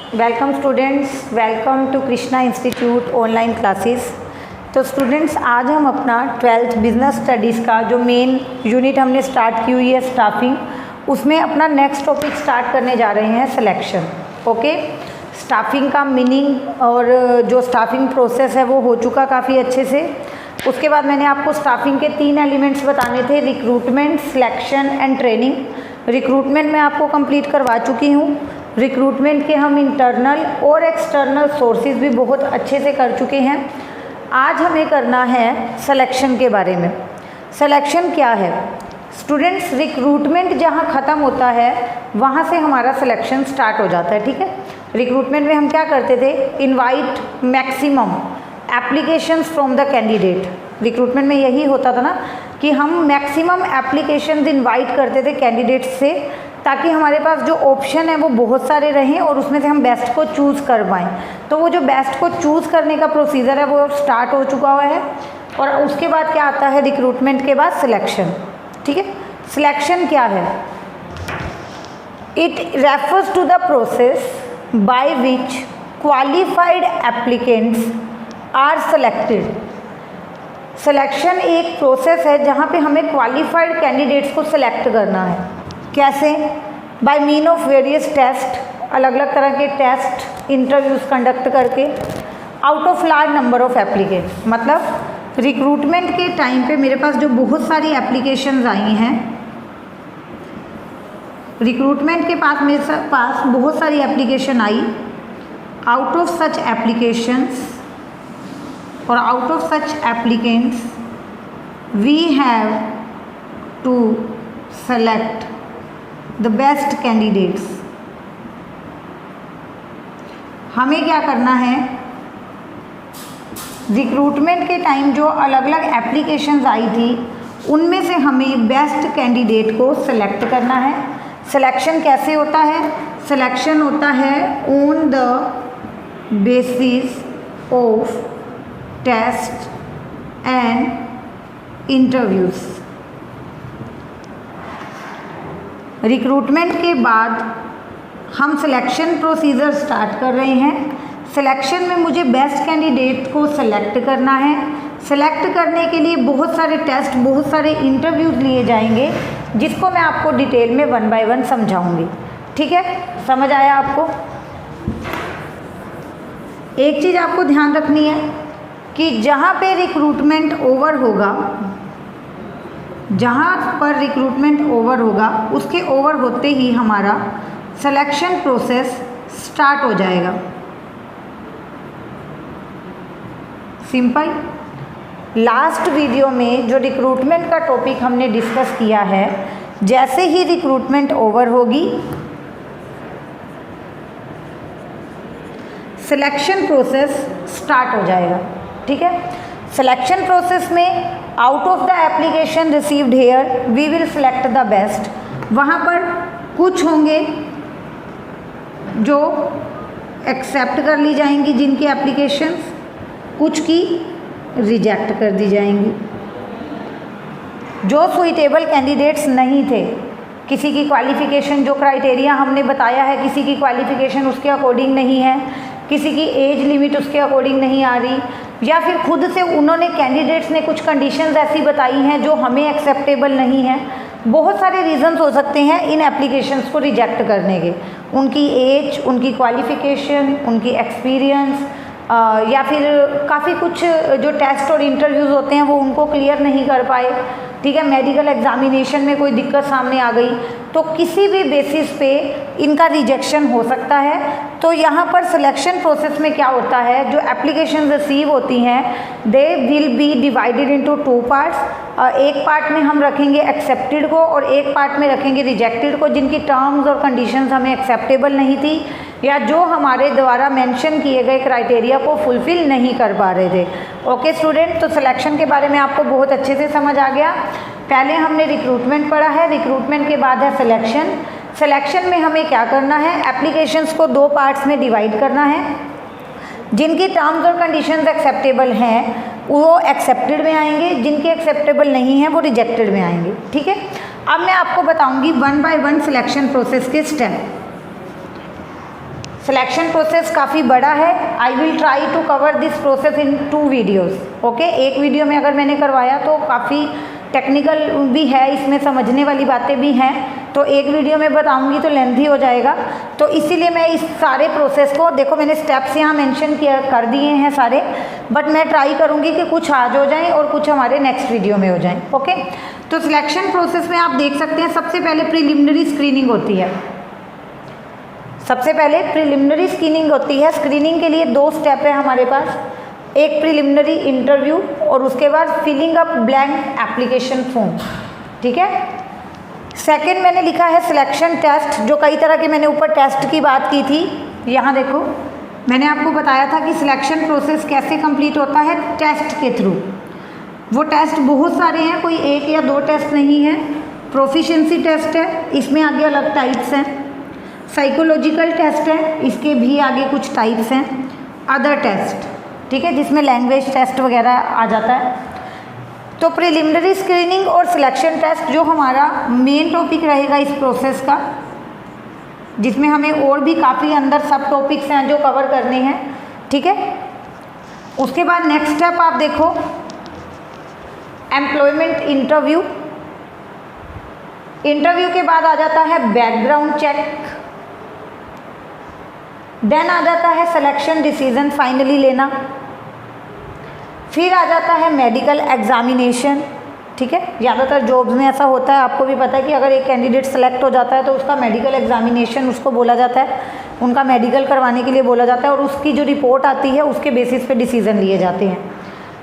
Welcome students, welcome to Krishna institute online classes. तो students, आज हम अपना 12th बिजनेस स्टडीज़ का जो मेन यूनिट हमने स्टार्ट की हुई है स्टाफिंग, उसमें अपना नेक्स्ट टॉपिक स्टार्ट करने जा रहे हैं सिलेक्शन। ओके, स्टाफिंग का मीनिंग और जो स्टाफिंग प्रोसेस है वो हो चुका काफ़ी अच्छे से। उसके बाद मैंने आपको स्टाफिंग के 3 एलिमेंट्स बताने थे, recruitment, selection and training. Recruitment मैं आपको कंप्लीट करवा चुकी हूँ। रिक्रूटमेंट के हम इंटरनल और एक्सटर्नल सोर्सेज भी बहुत अच्छे से कर चुके हैं। आज हमें करना है सिलेक्शन के बारे में। सिलेक्शन क्या है स्टूडेंट्स? रिक्रूटमेंट जहाँ ख़त्म होता है वहाँ से हमारा सिलेक्शन स्टार्ट हो जाता है। ठीक है, रिक्रूटमेंट में हम क्या करते थे? Invite maximum applications from the candidate. Recruitment में यही होता था ना कि हम मैक्सिमम एप्लीकेशंस इनवाइट करते थे कैंडिडेट्स से, ताकि हमारे पास जो ऑप्शन है वो बहुत सारे रहें और उसमें से हम बेस्ट को चूज़ कर पाएँ। तो वो जो बेस्ट को चूज़ करने का प्रोसीजर है वो स्टार्ट हो चुका हुआ है। और उसके बाद क्या आता है? रिक्रूटमेंट के बाद सिलेक्शन। ठीक है, सिलेक्शन क्या है? It refers to the process by which qualified applicants are selected. Selection एक प्रोसेस है जहाँ पे हमें क्वालिफाइड कैंडिडेट्स को सिलेक्ट करना है। कैसे? By mean of various test, अलग अलग तरह के टेस्ट इंटरव्यूज़ कंडक्ट करके, out of large number of applicants. मतलब रिक्रूटमेंट के टाइम पे मेरे पास जो बहुत सारी एप्लीकेशंस आई हैं, रिक्रूटमेंट के पास मेरे पास बहुत सारी एप्लीकेशन आई। आउट ऑफ सच एप्लीकेशंस और out of such applicants we have to select the best candidates. हमें क्या करना है? रिक्रूटमेंट के टाइम जो अलग अलग एप्लीकेशंस आई थी उनमें से हमें बेस्ट कैंडिडेट को सिलेक्ट करना है। सिलेक्शन कैसे होता है? सिलेक्शन होता है on the basis of test and interviews. Recruitment के बाद हम सिलेक्शन प्रोसीजर स्टार्ट कर रहे हैं। सिलेक्शन में मुझे बेस्ट कैंडिडेट को सिलेक्ट करना है। सिलेक्ट करने के लिए बहुत सारे टेस्ट, बहुत सारे इंटरव्यूज़ लिए जाएंगे, जिसको मैं आपको डिटेल में 1 बाय 1 समझाऊंगी। ठीक है, समझ आया आपको? एक चीज़ आपको ध्यान रखनी है कि जहाँ पे रिक्रूटमेंट ओवर होगा, जहाँ पर रिक्रूटमेंट ओवर होगा उसके ओवर होते ही हमारा सिलेक्शन प्रोसेस स्टार्ट हो जाएगा। सिंपल। लास्ट वीडियो में जो रिक्रूटमेंट का टॉपिक हमने डिस्कस किया है, जैसे ही रिक्रूटमेंट ओवर होगी सिलेक्शन प्रोसेस स्टार्ट हो जाएगा। ठीक है, सिलेक्शन प्रोसेस में out of the application received here we will select the best. वहाँ पर कुछ होंगे जो एक्सेप्ट कर ली जाएंगी जिनकी एप्लीकेशंस, कुछ की रिजेक्ट कर दी जाएंगी। जो सुइटेबल कैंडिडेट्स नहीं थे, किसी की क्वालिफ़िकेशन, जो क्राइटेरिया हमने बताया है, किसी की क्वालिफ़िकेशन उसके अकॉर्डिंग नहीं है, किसी की एज लिमिट उसके अकॉर्डिंग नहीं आ रही, या फिर खुद से उन्होंने कैंडिडेट्स ने कुछ कंडीशंस ऐसी बताई हैं जो हमें एक्सेप्टेबल नहीं है। बहुत सारे रीजंस हो सकते हैं इन एप्लीकेशंस को रिजेक्ट करने के। उनकी एज, उनकी क्वालिफ़िकेशन, उनकी एक्सपीरियंस, या फिर काफ़ी कुछ जो टेस्ट और इंटरव्यूज़ होते हैं वो उनको क्लियर नहीं कर पाए। ठीक है, मेडिकल एग्जामिनेशन में कोई दिक्कत सामने आ गई, तो किसी भी बेसिस पे इनका रिजेक्शन हो सकता है। तो यहाँ पर सिलेक्शन प्रोसेस में क्या होता है, जो एप्लीकेशन रिसीव होती हैं they will be divided into 2 parts. एक पार्ट में हम रखेंगे एक्सेप्टेड को और एक पार्ट में रखेंगे रिजेक्टेड को, जिनकी टर्म्स और कंडीशंस हमें एक्सेप्टेबल नहीं थी या जो हमारे द्वारा मेंशन किए गए क्राइटेरिया को फुलफ़िल नहीं कर पा रहे थे। ओके स्टूडेंट, तो सिलेक्शन के बारे में आपको बहुत अच्छे से समझ आ गया। पहले हमने रिक्रूटमेंट पढ़ा है, रिक्रूटमेंट के बाद है सिलेक्शन। सिलेक्शन में हमें क्या करना है? एप्लीकेशंस को 2 पार्ट्स में डिवाइड करना है। जिनकी टर्म्स और कंडीशंस एक्सेप्टेबल हैं वो एक्सेप्टेड में आएंगे, जिनके एक्सेप्टेबल नहीं हैं वो रिजेक्टेड में आएंगे। ठीक है, अब मैं आपको बताऊंगी 1 बाय 1 सिलेक्शन प्रोसेस के स्टेप। सिलेक्शन प्रोसेस काफ़ी बड़ा है। I will try to cover this process in 2 videos. Okay, एक वीडियो में अगर मैंने करवाया तो काफ़ी टेक्निकल भी है, इसमें समझने वाली बातें भी हैं, तो एक वीडियो में बताऊंगी तो लेंथी हो जाएगा। तो इसीलिए मैं इस सारे प्रोसेस को, देखो मैंने स्टेप्स यहाँ मेंशन कर दिए हैं सारे, बट मैं ट्राई करूँगी कि कुछ आज हो जाएं और कुछ हमारे नेक्स्ट वीडियो में हो जाएं। ओके, तो सिलेक्शन प्रोसेस में आप देख सकते हैं सबसे पहले प्रीलिमिनरी स्क्रीनिंग होती है। सबसे पहले प्रीलिमिनरी स्क्रीनिंग होती है। स्क्रीनिंग के लिए 2 स्टेप है हमारे पास, एक प्रीलिमिनरी इंटरव्यू और उसके बाद filling up blank application form. ठीक है, सेकंड मैंने लिखा है सिलेक्शन टेस्ट, जो कई तरह के मैंने ऊपर टेस्ट की बात की थी। यहाँ देखो मैंने आपको बताया था कि सिलेक्शन प्रोसेस कैसे कंप्लीट होता है, टेस्ट के थ्रू। वो टेस्ट बहुत सारे हैं, कोई 1 या 2 टेस्ट नहीं है। प्रोफिशिएंसी टेस्ट है, इसमें आगे अलग टाइप्स हैं। साइकोलॉजिकल टेस्ट है, इसके भी आगे कुछ टाइप्स हैं। अदर टेस्ट, ठीक है, जिसमें लैंग्वेज टेस्ट वगैरह आ जाता है। तो प्रीलिमिनरी स्क्रीनिंग और सिलेक्शन टेस्ट जो हमारा मेन टॉपिक रहेगा इस प्रोसेस का, जिसमें हमें और भी काफ़ी अंदर सब टॉपिक्स हैं जो कवर करने हैं। ठीक है, उसके बाद नेक्स्ट स्टेप आप देखो, एम्प्लॉयमेंट इंटरव्यू। इंटरव्यू के बाद आ जाता है बैकग्राउंड चेक, देन आ जाता है सिलेक्शन डिसीजन फाइनली लेना, फिर आ जाता है मेडिकल एग्जामिनेशन। ठीक है, ज़्यादातर जॉब्स में ऐसा होता है, आपको भी पता है कि अगर एक कैंडिडेट सेलेक्ट हो जाता है तो उसका मेडिकल एग्जामिनेशन उसको बोला जाता है, उनका मेडिकल करवाने के लिए बोला जाता है, और उसकी जो रिपोर्ट आती है उसके बेसिस पे डिसीजन लिए जाते हैं।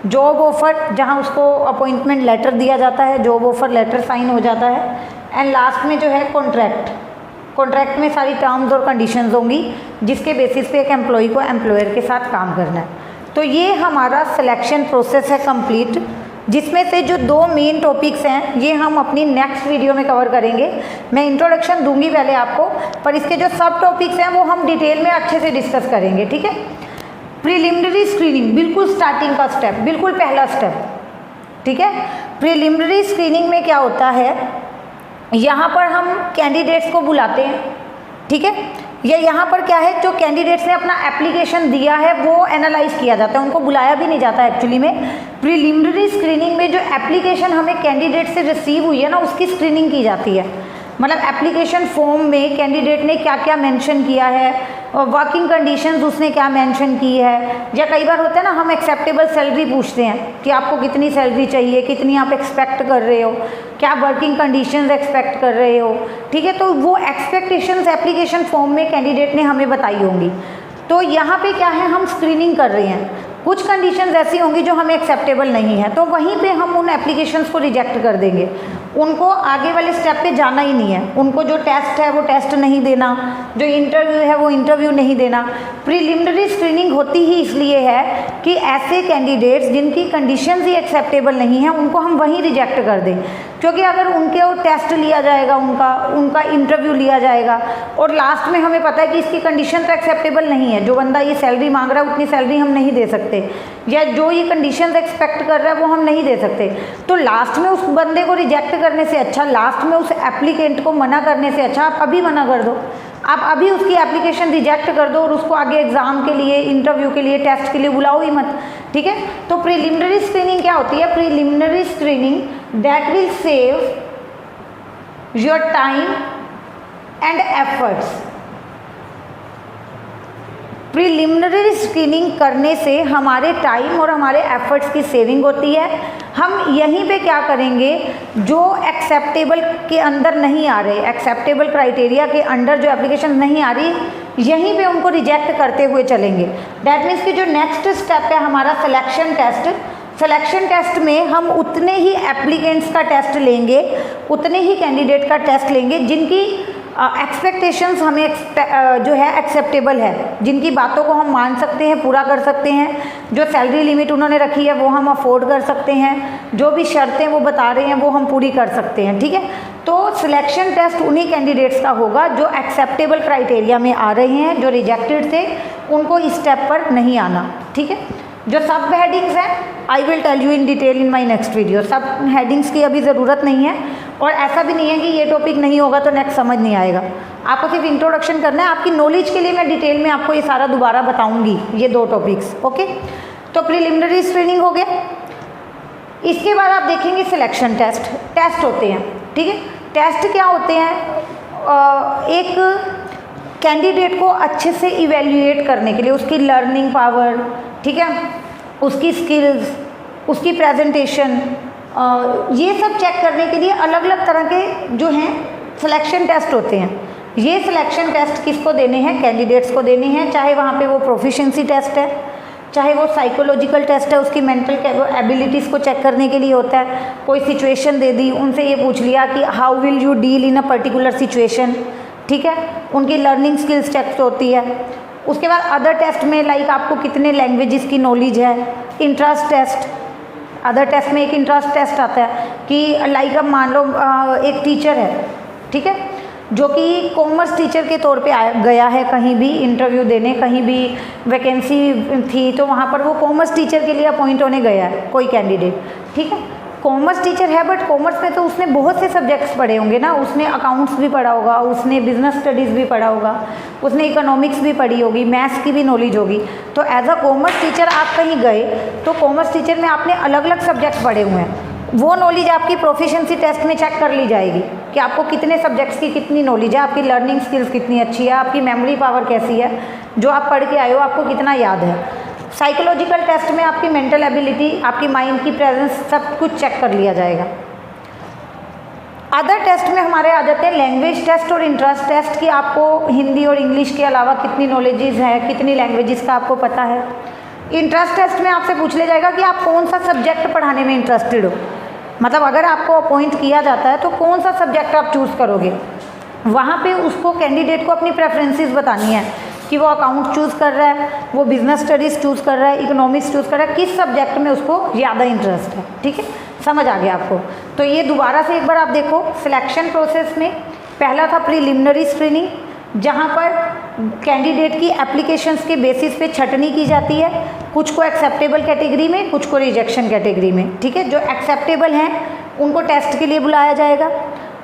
जॉब ऑफर, जहाँ उसको अपॉइंटमेंट लेटर दिया जाता है, जॉब ऑफर लेटर साइन हो जाता है, एंड लास्ट में जो है कॉन्ट्रैक्ट। कॉन्ट्रैक्ट में सारी टर्म्स और कंडीशंस होंगी जिसके बेसिस पे एक एम्प्लॉय को एम्प्लॉयर के साथ काम करना है। तो ये हमारा सिलेक्शन प्रोसेस है कंप्लीट, जिसमें से जो 2 मेन टॉपिक्स हैं ये हम अपनी नेक्स्ट वीडियो में कवर करेंगे। मैं इंट्रोडक्शन दूंगी पहले आपको, पर इसके जो सब टॉपिक्स हैं वो हम डिटेल में अच्छे से डिस्कस करेंगे। ठीक है, प्रीलिमिनरी स्क्रीनिंग बिल्कुल स्टार्टिंग का स्टेप, बिल्कुल पहला स्टेप। ठीक है, प्रीलिमिनरी स्क्रीनिंग में क्या होता है, यहाँ पर हम कैंडिडेट्स को बुलाते हैं। ठीक है, या यहाँ पर क्या है, जो कैंडिडेट्स ने अपना एप्लीकेशन दिया है वो एनालाइज किया जाता है, उनको बुलाया भी नहीं जाता एक्चुअली में। प्रीलिमिनरी स्क्रीनिंग में जो एप्लीकेशन हमें कैंडिडेट से रिसीव हुई है ना, उसकी स्क्रीनिंग की जाती है। मतलब एप्लीकेशन फॉर्म में कैंडिडेट ने क्या क्या मेंशन किया है, और वर्किंग कंडीशंस उसने क्या मेंशन की है, या कई बार होता है ना हम एक्सेप्टेबल सैलरी पूछते हैं कि आपको कितनी सैलरी चाहिए, कितनी आप एक्सपेक्ट कर रहे हो, क्या वर्किंग कंडीशंस एक्सपेक्ट कर रहे हो। ठीक है, तो वो एक्सपेक्टेशंस एप्लीकेशन फॉर्म में कैंडिडेट ने हमें बताई होंगी। तो यहाँ पे क्या है, हम स्क्रीनिंग कर रहे हैं। कुछ कंडीशंस ऐसी होंगी जो हमें एक्सेप्टेबल नहीं है, तो वहीं पे हम उन एप्लीकेशंस को रिजेक्ट कर देंगे। उनको आगे वाले स्टेप पे जाना ही नहीं है, उनको जो टेस्ट है वो टेस्ट नहीं देना, जो इंटरव्यू है वो इंटरव्यू नहीं देना। प्रीलिमिनरी स्क्रीनिंग होती ही इसलिए है कि ऐसे कैंडिडेट्स जिनकी कंडीशंस ही एक्सेप्टेबल नहीं है उनको हम वहीं रिजेक्ट कर दें, क्योंकि अगर उनके वो टेस्ट लिया जाएगा, उनका इंटरव्यू लिया जाएगा, और लास्ट में हमें पता है कि इसकी कंडीशन तो एक्सेप्टेबल नहीं है, जो बंदा ये सैलरी मांग रहा है उतनी सैलरी हम नहीं दे सकते, या जो ये कंडीशंस एक्सपेक्ट कर रहा है वो हम नहीं दे सकते, तो लास्ट में उस बंदे को रिजेक्ट करने से अच्छा, लास्ट में उस एप्लीकेंट को मना करने से अच्छा आप अभी मना कर दो, आप अभी उसकी एप्लीकेशन रिजेक्ट कर दो और उसको आगे एग्जाम के लिए, इंटरव्यू के लिए, टेस्ट के लिए बुलाओ ही मत। ठीक है, तो प्रीलिमिनरी स्क्रीनिंग क्या होती है, preliminary screening that will save your time and efforts. Preliminary screening करने से हमारे टाइम और हमारे एफर्ट्स की सेविंग होती है। हम यहीं पे क्या करेंगे, जो एक्सेप्टेबल के अंदर नहीं आ रहे, एक्सेप्टेबल क्राइटेरिया के अंडर जो एप्लीकेशन नहीं आ रही, यहीं पे उनको रिजेक्ट करते हुए चलेंगे। दैट मीन्स कि जो नेक्स्ट स्टेप है हमारा सिलेक्शन टेस्ट, सिलेक्शन टेस्ट में हम उतने ही एप्लीकेंट्स का टेस्ट लेंगे, उतने ही कैंडिडेट का टेस्ट लेंगे जिनकी एक्सपेक्टेशंस हमें जो है एक्सेप्टेबल है, जिनकी बातों को हम मान सकते हैं, पूरा कर सकते हैं, जो सैलरी लिमिट उन्होंने रखी है वो हम अफोर्ड कर सकते हैं, जो भी शर्तें वो बता रहे हैं वो हम पूरी कर सकते हैं। ठीक है, तो सिलेक्शन टेस्ट उन्हीं कैंडिडेट्स का होगा जो एक्सेप्टेबल क्राइटेरिया में आ रहे हैं, जो रिजेक्टेड थे उनको इस स्टेप पर नहीं आना। ठीक है, जो सब हेडिंग्स हैं I will tell you in detail in my next video. सब हेडिंग्स की अभी ज़रूरत नहीं है, और ऐसा भी नहीं है कि ये टॉपिक नहीं होगा तो नेक्स्ट समझ नहीं आएगा। आपको सिर्फ इंट्रोडक्शन करना है, आपकी नॉलेज के लिए मैं डिटेल में आपको ये सारा दोबारा बताऊंगी, ये 2 टॉपिक्स। ओके, तो प्रिलिमिनरी स्क्रीनिंग हो गया। इसके बाद आप देखेंगे सिलेक्शन टेस्ट। टेस्ट होते हैं, ठीक है। टेस्ट क्या होते हैं? एक कैंडिडेट को अच्छे से इवेल्युएट करने के लिए, उसकी लर्निंग पावर, ठीक है, उसकी स्किल्स, उसकी प्रेजेंटेशन, ये सब चेक करने के लिए अलग अलग तरह के जो हैं सिलेक्शन टेस्ट होते हैं। ये सिलेक्शन टेस्ट किसको देने हैं? कैंडिडेट्स को देने हैं, चाहे वहाँ पे वो प्रोफिशिएंसी टेस्ट है, चाहे वो साइकोलॉजिकल टेस्ट है, उसकी मेंटल एबिलिटीज़ को चेक करने के लिए होता है। कोई सिचुएशन दे दी, उनसे ये पूछ लिया कि how will you deal in a particular situation, ठीक है, उनकी लर्निंग स्किल्स चेक होती है। उसके बाद अदर टेस्ट में लाइक आपको कितने लैंग्वेजेस की नॉलेज है। इंटरेस्ट टेस्ट, अदर टेस्ट में एक इंटरेस्ट टेस्ट आता है कि लाइक अब मान लो एक टीचर है, ठीक है, जो कि कॉमर्स टीचर के तौर पे गया है कहीं भी इंटरव्यू देने, कहीं भी वैकेंसी थी तो वहाँ पर वो कॉमर्स टीचर के लिए अपॉइंट होने गया है कोई कैंडिडेट, ठीक है। कॉमर्स टीचर है, बट कॉमर्स में तो उसने बहुत से सब्जेक्ट्स पढ़े होंगे ना, उसने अकाउंट्स भी पढ़ा होगा, उसने बिजनेस स्टडीज़ भी पढ़ा होगा, उसने इकोनॉमिक्स भी पढ़ी होगी, मैथ्स की भी नॉलेज होगी। तो एज अ कॉमर्स टीचर आप कहीं गए तो कॉमर्स टीचर में आपने अलग अलग सब्जेक्ट्स पढ़े हुए हैं, वो नॉलेज आपकी प्रोफिशिएंसी टेस्ट में चेक कर ली जाएगी कि आपको कितने सब्जेक्ट्स की कितनी नॉलेज है, आपकी लर्निंग स्किल्स कितनी अच्छी है, आपकी मेमोरी पावर कैसी है, जो आप पढ़ के आए हो आपको कितना याद है। साइकोलॉजिकल टेस्ट में आपकी मेंटल एबिलिटी, आपकी माइंड की प्रेजेंस, सब कुछ चेक कर लिया जाएगा। अदर टेस्ट में हमारे आ जाते हैं लैंग्वेज टेस्ट और इंटरेस्ट टेस्ट की आपको हिंदी और इंग्लिश के अलावा कितनी नॉलेजेस है, कितनी लैंग्वेजेस का आपको पता है। इंटरेस्ट टेस्ट में आपसे पूछ लिया जाएगा कि आप कौन सा सब्जेक्ट पढ़ाने में इंटरेस्टेड हो, मतलब अगर आपको अपॉइंट किया जाता है तो कौन सा सब्जेक्ट आप चूज़ करोगे। वहाँ पे उसको कैंडिडेट को अपनी प्रेफरेंसेस बतानी है कि वो अकाउंट चूज़ कर रहा है, वो बिजनेस स्टडीज़ चूज़ कर रहा है, इकोनॉमिक्स चूज़ कर रहा है, किस सब्जेक्ट में उसको ज़्यादा इंटरेस्ट है, ठीक है। समझ आ गया आपको? तो ये दोबारा से एक बार आप देखो, सिलेक्शन प्रोसेस में पहला था प्रीलिमिनरी स्क्रीनिंग, जहाँ पर कैंडिडेट की एप्लीकेशंस के बेसिस पे छटनी की जाती है, कुछ को एक्सेप्टेबल कैटेगरी में, कुछ को रिजेक्शन कैटेगरी में, ठीक है। जो एक्सेप्टेबल हैं उनको टेस्ट के लिए बुलाया जाएगा।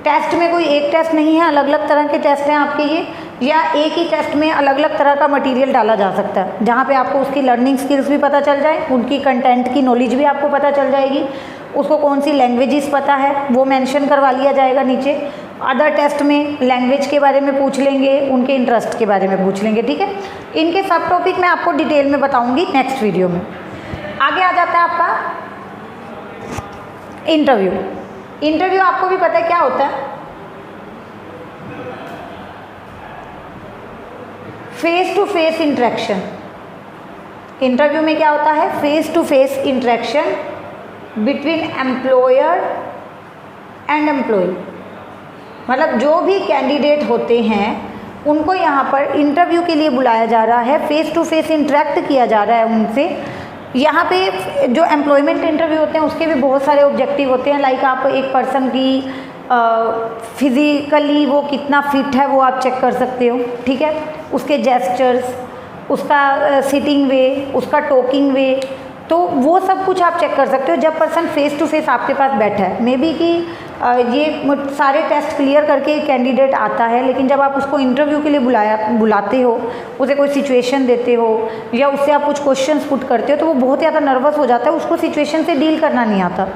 टेस्ट में कोई एक टेस्ट नहीं है, अलग अलग तरह के टेस्ट हैं आपके ये, या एक ही टेस्ट में अलग अलग तरह का मटेरियल डाला जा सकता है, जहाँ पे आपको उसकी लर्निंग स्किल्स भी पता चल जाए, उनकी कंटेंट की नॉलेज भी आपको पता चल जाएगी, उसको कौन सी लैंग्वेजेस पता है वो मेंशन करवा लिया जाएगा नीचे। अदर टेस्ट में लैंग्वेज के बारे में पूछ लेंगे, उनके इंटरेस्ट के बारे में पूछ लेंगे, ठीक है। इनके सब टॉपिक मैं आपको डिटेल में बताऊँगी नेक्स्ट वीडियो में। आगे आ जाता है आपका इंटरव्यू। इंटरव्यू आपको भी पता है क्या होता है, face to face interaction. Interview में क्या होता है? Face to face interaction between employer and employee, मतलब जो भी कैंडिडेट होते हैं उनको यहाँ पर इंटरव्यू के लिए बुलाया जा रहा है, फेस टू फेस इंटरेक्ट किया जा रहा है उनसे। यहाँ पे जो एम्प्लॉयमेंट इंटरव्यू होते हैं उसके भी बहुत सारे ऑब्जेक्टिव होते हैं, लाइक आप एक पर्सन की फिज़िकली वो कितना फिट है वो आप चेक कर सकते हो, ठीक है, उसके जेस्चर्स, उसका सिटिंग वे, उसका टॉकिंग वे, तो वो सब कुछ आप चेक कर सकते हो जब पर्सन फेस टू फेस आपके पास बैठा है। मे बी कि ये सारे टेस्ट क्लियर करके कैंडिडेट आता है, लेकिन जब आप उसको इंटरव्यू के लिए बुलाते हो, उसे कोई सिचुएशन देते हो या उससे आप कुछ क्वेश्चंस पुट करते हो तो वो बहुत ज़्यादा नर्वस हो जाता है, उसको सिचुएशन से डील करना नहीं आता।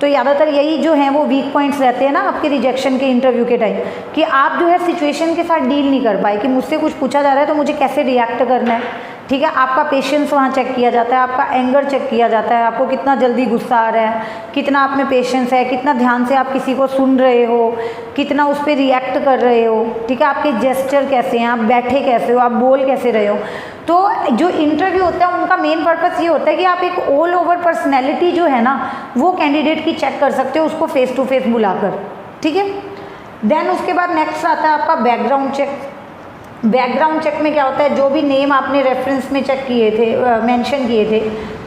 तो ज़्यादातर यही जो हैं वो वीक पॉइंट्स रहते हैं ना आपके रिजेक्शन के इंटरव्यू के टाइम, कि आप जो है सिचुएशन के साथ डील नहीं कर पाए, कि मुझसे कुछ पूछा जा रहा है तो मुझे कैसे रिएक्ट करना है, ठीक है। आपका पेशेंस वहाँ चेक किया जाता है, आपका एंगर चेक किया जाता है, आपको कितना जल्दी गुस्सा आ रहा है, कितना आप में पेशेंस है, कितना ध्यान से आप किसी को सुन रहे हो, कितना उस पर रिएक्ट कर रहे हो, ठीक है, आपके जेस्चर कैसे हैं, आप बैठे कैसे हो, आप बोल कैसे रहे हो। तो जो इंटरव्यू होता है उनका मेन पर्पस ये होता है कि आप एक ऑल ओवर पर्सनैलिटी जो है ना वो कैंडिडेट की चेक कर सकते हो उसको फेस टू फेस बुलाकर, ठीक है। देन उसके बाद नेक्स्ट आता है आपका बैकग्राउंड चेक। बैकग्राउंड चेक में क्या होता है, जो भी नेम आपने रेफरेंस में चेक किए थे, मेंशन किए थे,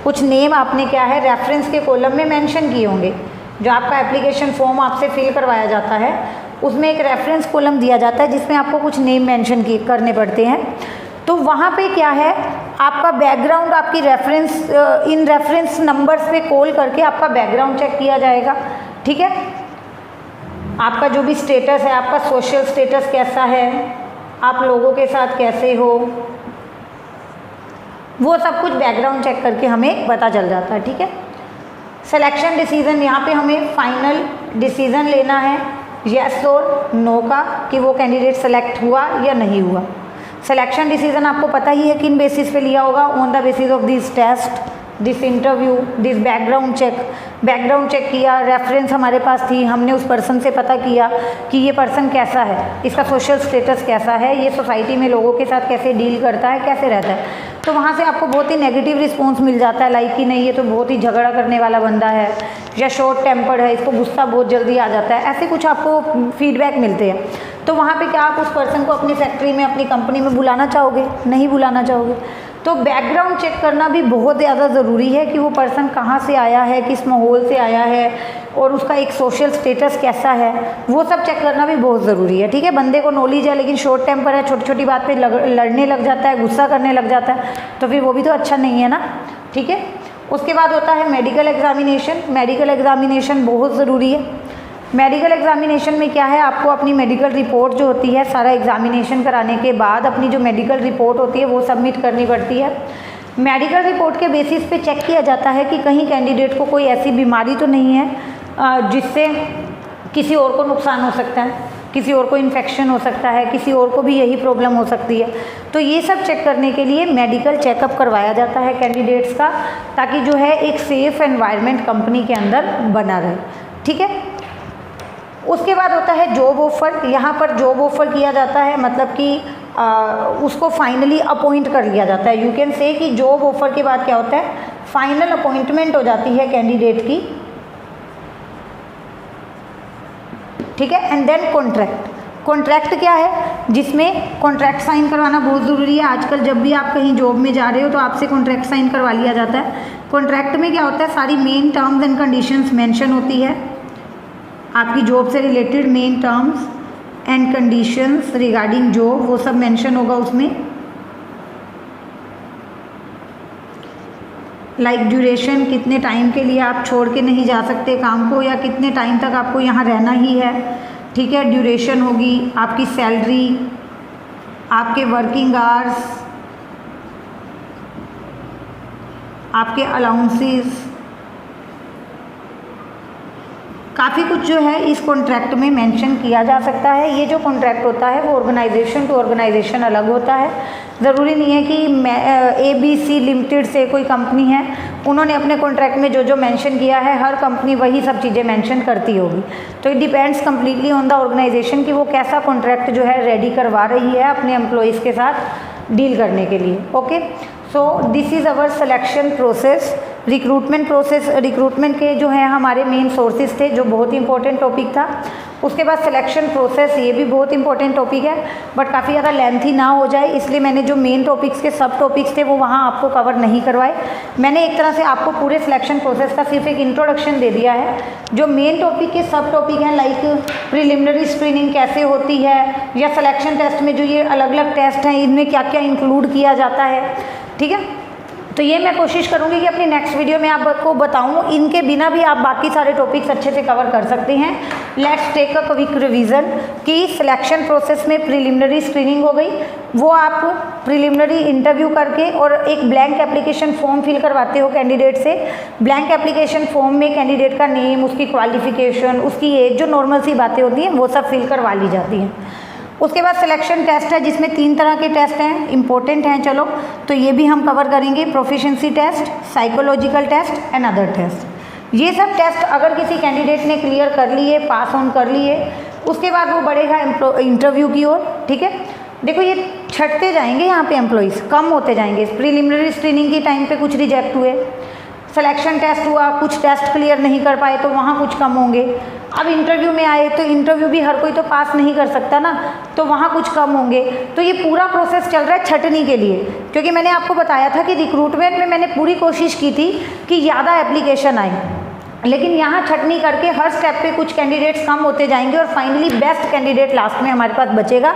कुछ नेम आपने क्या है रेफरेंस के कॉलम में मेंशन किए होंगे। जो आपका एप्लीकेशन फॉर्म आपसे फिल करवाया जाता है उसमें एक रेफरेंस कॉलम दिया जाता है जिसमें आपको कुछ नेम मेंशन करने पड़ते हैं। तो वहाँ पे क्या है, आपका बैकग्राउंड आपकी इन रेफरेंस नंबर्स पे कॉल करके आपका बैकग्राउंड चेक किया जाएगा, ठीक है। आपका जो भी स्टेटस है, आपका सोशल स्टेटस कैसा है, आप लोगों के साथ कैसे हो, वो सब कुछ बैकग्राउंड चेक करके हमें पता चल जाता है, ठीक है। सिलेक्शन डिसीज़न, यहाँ पे हमें फाइनल डिसीज़न लेना है यस और नो का, कि वो कैंडिडेट सेलेक्ट हुआ या नहीं हुआ। सिलेक्शन डिसीजन आपको पता ही है किन बेसिस पे लिया होगा, on the basis of this test, this interview, this background check. Background check किया, रेफरेंस हमारे पास थी, हमने उस पर्सन से पता किया कि ये पर्सन कैसा है, इसका सोशल स्टेटस कैसा है, ये सोसाइटी में लोगों के साथ कैसे डील करता है, कैसे रहता है। तो वहाँ से आपको बहुत ही नेगेटिव रिस्पॉन्स मिल जाता है, लाइक कि नहीं ये तो बहुत ही झगड़ा करने वाला बंदा है, या शॉर्ट टेम्पर्ड है, इसको गुस्सा बहुत जल्दी आ जाता है, ऐसे कुछ आपको फीडबैक मिलते हैं। तो वहाँ पे क्या आप उस पर्सन को अपनी फैक्ट्री में, अपनी कंपनी में बुलाना चाहोगे? नहीं बुलाना चाहोगे। तो बैकग्राउंड चेक करना भी बहुत ज़्यादा ज़रूरी है कि वो पर्सन कहाँ से आया है, किस माहौल से आया है, और उसका एक सोशल स्टेटस कैसा है, वो सब चेक करना भी बहुत ज़रूरी है, ठीक है। बंदे को नॉलेज है लेकिन शॉर्ट टेम्पर है, छोटी छोटी बात पे लड़ने लग जाता है, गुस्सा करने लग जाता है, तो फिर वो भी तो अच्छा नहीं है ना, ठीक है। उसके बाद होता है मेडिकल एग्जामिनेशन। मेडिकल एग्जामिनेशन बहुत ज़रूरी है। मेडिकल एग्जामिनेशन में क्या है, आपको अपनी मेडिकल रिपोर्ट जो होती है, सारा एग्जामिनेशन कराने के बाद अपनी जो मेडिकल रिपोर्ट होती है वो सबमिट करनी पड़ती है। मेडिकल रिपोर्ट के बेसिस पे चेक किया जाता है कि कहीं कैंडिडेट को कोई ऐसी बीमारी तो नहीं है जिससे किसी और को नुकसान हो सकता है, किसी और को इन्फेक्शन हो सकता है, किसी और को भी यही प्रॉब्लम हो सकती है। तो ये सब चेक करने के लिए मेडिकल चेकअप करवाया जाता है कैंडिडेट्स का, ताकि जो है एक सेफ एनवायरनमेंट कंपनी के अंदर बना रहे, ठीक है। उसके बाद होता है जॉब ऑफ़र। यहाँ पर जॉब ऑफ़र किया जाता है, मतलब कि उसको फाइनली अपॉइंट कर लिया जाता है। यू कैन से कि जॉब ऑफ़र के बाद क्या होता है, फाइनल अपॉइंटमेंट हो जाती है कैंडिडेट की, ठीक है। And then contract. कॉन्ट्रैक्ट क्या है, जिसमें कॉन्ट्रैक्ट साइन करवाना बहुत ज़रूरी है। आजकल जब भी आप कहीं जॉब में जा रहे हो तो आपसे कॉन्ट्रैक्ट साइन करवा लिया जाता है। कॉन्ट्रैक्ट में क्या होता है, सारी main terms and conditions mention होती है, आपकी जॉब से related main terms and conditions regarding job, वो सब मेंशन होगा उसमें। लाइक ड्यूरेशन, कितने टाइम के लिए आप छोड़ के नहीं जा सकते काम को, या कितने टाइम तक आपको यहाँ रहना ही है, ठीक है। ड्यूरेशन होगी, आपकी सैलरी, आपके वर्किंग आवर्स, आपके अलाउंसेस, काफ़ी कुछ जो है इस कॉन्ट्रैक्ट में मेंशन किया जा सकता है। ये जो कॉन्ट्रैक्ट होता है वो ऑर्गेनाइजेशन टू ऑर्गेनाइजेशन अलग होता है। ज़रूरी नहीं है कि ABC लिमिटेड से कोई कंपनी है, उन्होंने अपने कॉन्ट्रैक्ट में जो जो मेंशन किया है, हर कंपनी वही सब चीज़ें मेंशन करती होगी। तो it depends completely on the organisation कि वो कैसा कॉन्ट्रैक्ट जो है रेडी करवा रही है अपने एम्प्लॉयज़ के साथ डील करने के लिए। Okay, so this is our selection process. Recruitment process, recruitment के जो है हमारे मेन सोर्सेज थे, जो बहुत ही इंपॉर्टेंट टॉपिक था। उसके बाद सिलेक्शन प्रोसेस, ये भी बहुत इंपॉर्टेंट टॉपिक है, बट काफ़ी ज़्यादा लेंथी ना हो जाए इसलिए मैंने जो मेन टॉपिक्स के सब टॉपिक्स थे वो वहाँ आपको कवर नहीं करवाए। मैंने एक तरह से आपको पूरे सिलेक्शन प्रोसेस का सिर्फ एक इंट्रोडक्शन दे दिया है। जो मेन टॉपिक के सब टॉपिक हैं, लाइक प्रिलिमिनरी स्क्रीनिंग कैसे होती है, या सिलेक्शन टेस्ट में जो ये अलग अलग टेस्ट हैं इनमें क्या क्या इंक्लूड किया जाता है, ठीक है। तो ये मैं कोशिश करूँगी कि अपनी नेक्स्ट वीडियो में आपको बताऊँ। इनके बिना भी आप बाकी सारे टॉपिक्स अच्छे से कवर कर सकते हैं। Let's take a quick revision कि सिलेक्शन प्रोसेस में प्रिलिमिनरी स्क्रीनिंग हो गई, वो आप प्रिलिमिनरी इंटरव्यू करके और एक ब्लैंक एप्लीकेशन फॉर्म फिल करवाते हो कैंडिडेट से। ब्लैंक एप्लीकेशन फॉर्म में कैंडिडेट का नेम, उसकी क्वालिफिकेशन, उसकी एज, जो नॉर्मल सी बातें होती हैं वो सब फिल करवा ली जाती हैं। उसके बाद सिलेक्शन टेस्ट है जिसमें 3 तरह के टेस्ट हैं, इंपॉर्टेंट हैं, चलो तो ये भी हम कवर करेंगे। Proficiency test, psychological test and other test. ये सब टेस्ट अगर किसी कैंडिडेट ने क्लियर कर लिए, पास ऑन कर लिए, उसके बाद वो बढ़ेगा इंटरव्यू की ओर, ठीक है। देखो ये छटते जाएंगे, यहाँ पे एम्प्लॉइज़ कम होते जाएंगे। प्रीलिमिनरी स्क्रीनिंग के टाइम पे कुछ रिजेक्ट हुए, सिलेक्शन टेस्ट हुआ, कुछ टेस्ट क्लियर नहीं कर पाए तो वहाँ कुछ कम होंगे। अब इंटरव्यू में आए तो इंटरव्यू भी हर कोई तो पास नहीं कर सकता ना, तो वहाँ कुछ कम होंगे। तो ये पूरा प्रोसेस चल रहा है छटनी के लिए, क्योंकि मैंने आपको बताया था कि रिक्रूटमेंट में मैंने पूरी कोशिश की थी कि ज़्यादा एप्लीकेशन आए, लेकिन यहाँ छटनी करके हर स्टेप पे कुछ कैंडिडेट्स कम होते जाएंगे और फाइनली बेस्ट कैंडिडेट लास्ट में हमारे पास बचेगा,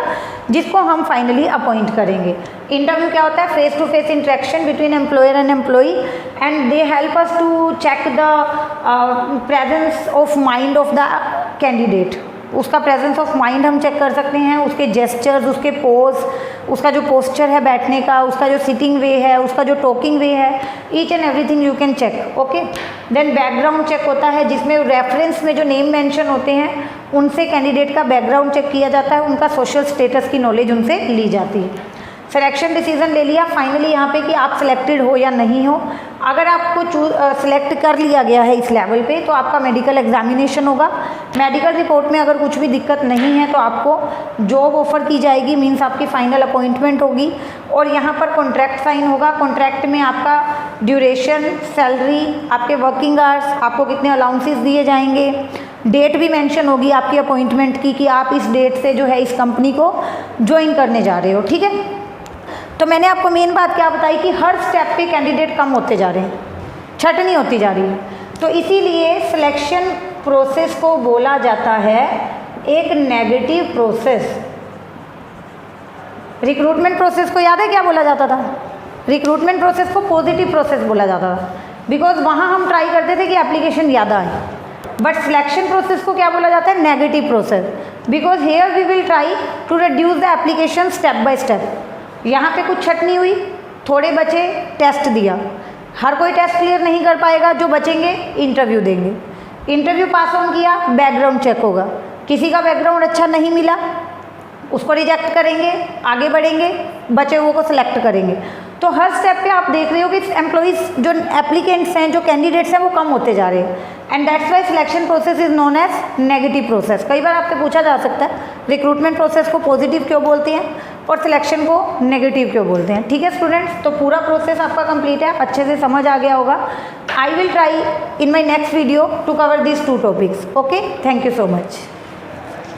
जिसको हम फाइनली अपॉइंट करेंगे। इंटरव्यू क्या होता है? Face to face interaction between employer and employee, and they help us to check the presence of mind of the candidate. उसका प्रेजेंस ऑफ माइंड हम चेक कर सकते हैं, उसके जेस्चर्स, उसके पोज, उसका जो पोस्चर है बैठने का, उसका जो सिटिंग वे है, उसका जो टॉकिंग वे है, each and everything you can check. Okay, then background check होता है, जिसमें रेफरेंस में जो नेम मेंशन होते हैं उनसे कैंडिडेट का बैकग्राउंड चेक किया जाता है, उनका सोशल स्टेटस की नॉलेज उनसे ली जाती है। सिलेक्शन डिसीजन ले लिया फाइनली यहाँ पे कि आप सिलेक्टेड हो या नहीं हो। अगर आपको सिलेक्ट कर लिया गया है इस लेवल पे तो आपका मेडिकल एग्जामिनेशन होगा। मेडिकल रिपोर्ट में अगर कुछ भी दिक्कत नहीं है तो आपको जॉब ऑफर की जाएगी, मीन्स आपकी फाइनल अपॉइंटमेंट होगी, और यहाँ पर कॉन्ट्रैक्ट साइन होगा। कॉन्ट्रैक्ट में आपका ड्यूरेशन, सैलरी, आपके वर्किंग आवर्स, आपको कितने अलाउंसेस दिए जाएंगे, डेट भी मेंशन होगी आपकी अपॉइंटमेंट की कि आप इस डेट से जो है इस कंपनी को ज्वाइन करने जा रहे हो। ठीक है, तो मैंने आपको मेन बात क्या बताई कि हर स्टेप पे कैंडिडेट कम होते जा रहे हैं, छटनी होती जा रही है। तो इसीलिए सिलेक्शन प्रोसेस को बोला जाता है एक नेगेटिव प्रोसेस। रिक्रूटमेंट प्रोसेस को याद है क्या बोला जाता था? रिक्रूटमेंट प्रोसेस को पॉजिटिव प्रोसेस बोला जाता था, बिकॉज वहाँ हम ट्राई करते थे कि एप्लीकेशन ज़्यादा आए। बट सिलेक्शन प्रोसेस को क्या बोला जाता है? Negative process, because here we will try to reduce the application step by step. यहाँ पे कुछ छटनी हुई, थोड़े बचे, टेस्ट दिया, हर कोई टेस्ट क्लियर नहीं कर पाएगा, जो बचेंगे इंटरव्यू देंगे, इंटरव्यू पास ऑन किया, बैकग्राउंड चेक होगा, किसी का बैकग्राउंड अच्छा नहीं मिला उसको रिजेक्ट करेंगे, आगे बढ़ेंगे, बचे हुए को सिलेक्ट करेंगे। तो हर स्टेप पे आप देख रहे हो कि एम्प्लॉइज़ जो एप्लीकेंट्स हैं, जो कैंडिडेट्स हैं, वो कम होते जा रहे हैं, and that's why selection process is known as negative process. कई बार आपसे पूछा जा सकता है रिक्रूटमेंट प्रोसेस को पॉजिटिव क्यों बोलते हैं और सिलेक्शन को नेगेटिव क्यों बोलते हैं। ठीक है स्टूडेंट्स, तो पूरा प्रोसेस आपका कंप्लीट है, अच्छे से समझ आ गया होगा। I will try in my next video to cover these 2 topics. Okay, thank you so much.